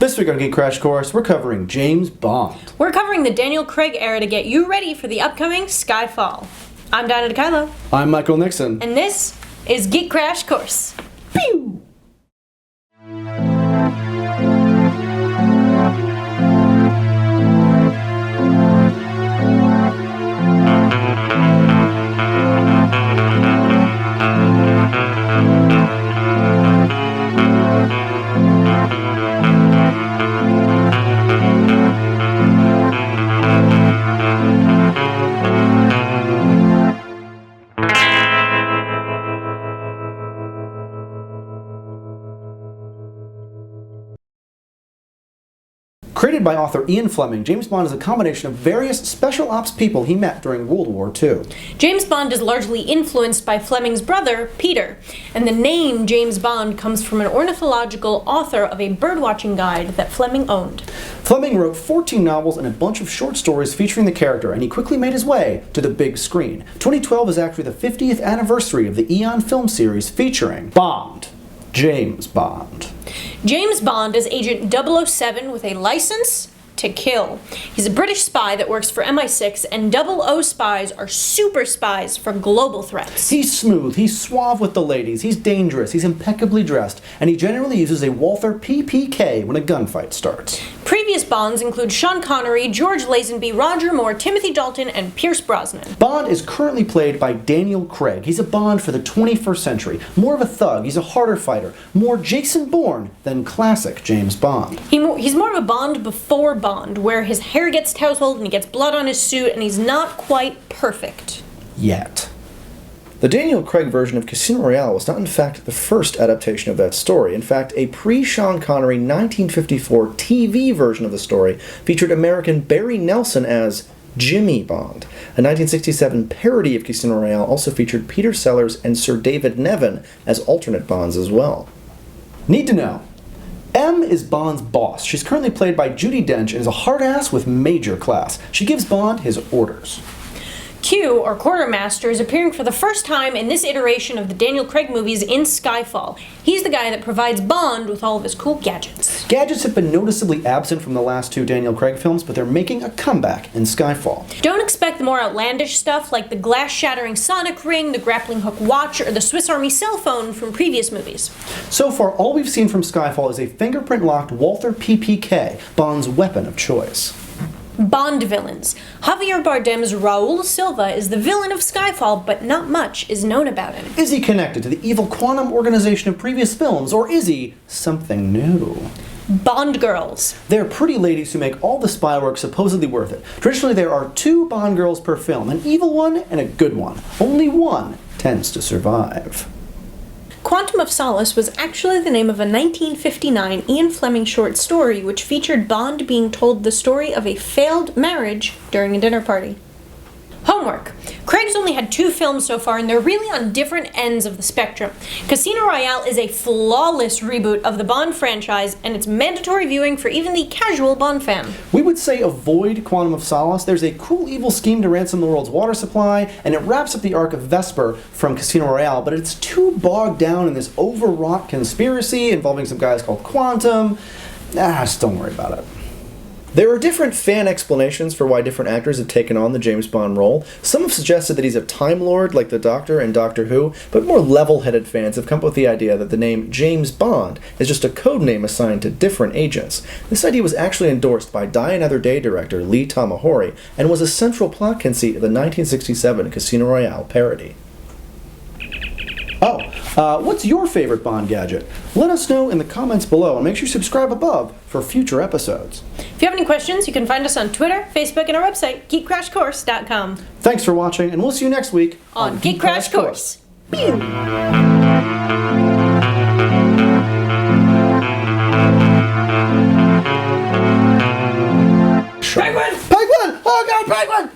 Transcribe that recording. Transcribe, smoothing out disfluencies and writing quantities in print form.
This week on Geek Crash Course, we're covering James Bond. We're covering the Daniel Craig era to get you ready for the upcoming Skyfall. I'm Dinah DeKylo. I'm Michael Nixon. And this is Geek Crash Course. Pew! Created by author Ian Fleming, James Bond is a combination of various special ops people he met during World War II. James Bond is largely influenced by Fleming's brother, Peter, and the name James Bond comes from an ornithological author of a birdwatching guide that Fleming owned. Fleming wrote 14 novels and a bunch of short stories featuring the character, and he quickly made his way to the big screen. 2012 is actually the 50th anniversary of the Eon film series featuring Bond. James Bond. James Bond is Agent 007 with a license to kill. He's a British spy that works for MI6, and 00 spies are super spies for global threats. He's smooth, he's suave with the ladies, he's dangerous, he's impeccably dressed, and he generally uses a Walther PPK when a gunfight starts. Previous Bonds include Sean Connery, George Lazenby, Roger Moore, Timothy Dalton, and Pierce Brosnan. Bond is currently played by Daniel Craig. He's a Bond for the 21st century. More of a thug, he's a harder fighter, more Jason Bourne than classic James Bond. He's more of a Bond before Bond, where his hair gets tousled and he gets blood on his suit, and he's not quite perfect. Yet. The Daniel Craig version of Casino Royale was not in fact the first adaptation of that story. In fact, a pre-Sean Connery 1954 TV version of the story featured American Barry Nelson as Jimmy Bond. A 1967 parody of Casino Royale also featured Peter Sellers and Sir David Nevin as alternate Bonds as well. Need to know. M is Bond's boss. She's currently played by Judi Dench and is a hard-ass with major class. She gives Bond his orders. Q, or Quartermaster, is appearing for the first time in this iteration of the Daniel Craig movies in Skyfall. He's the guy that provides Bond with all of his cool gadgets. Gadgets have been noticeably absent from the last two Daniel Craig films, but they're making a comeback in Skyfall. Don't expect the more outlandish stuff like the glass-shattering sonic ring, the grappling hook watch, or the Swiss Army cell phone from previous movies. So far, all we've seen from Skyfall is a fingerprint-locked Walther PPK, Bond's weapon of choice. Bond villains. Javier Bardem's Raul Silva is the villain of Skyfall, but not much is known about him. Is he connected to the evil quantum organization of previous films, or is he something new? Bond girls. They're pretty ladies who make all the spy work supposedly worth it. Traditionally, there are 2 Bond girls per film, an evil one and a good one. Only one tends to survive. Quantum of Solace was actually the name of a 1959 Ian Fleming short story which featured Bond being told the story of a failed marriage during a dinner party. Homework. Craig's only had 2 films so far, and they're really on different ends of the spectrum. Casino Royale is a flawless reboot of the Bond franchise, and it's mandatory viewing for even the casual Bond fan. We would say avoid Quantum of Solace. There's a cruel evil scheme to ransom the world's water supply, and it wraps up the arc of Vesper from Casino Royale, but it's too bogged down in this overwrought conspiracy involving some guys called Quantum. Just don't worry about it. There are different fan explanations for why different actors have taken on the James Bond role. Some have suggested that he's a Time Lord like the Doctor and Doctor Who, but more level-headed fans have come up with the idea that the name James Bond is just a code name assigned to different agents. This idea was actually endorsed by Die Another Day director Lee Tamahori and was a central plot conceit of the 1967 Casino Royale parody. What's your favorite Bond gadget? Let us know in the comments below, and make sure you subscribe above for future episodes. If you have any questions, you can find us on Twitter, Facebook, and our website, geekcrashcourse.com. Thanks for watching, and we'll see you next week on Geek Crash Course. Pew! Penguin! Penguin! Oh God, Penguin!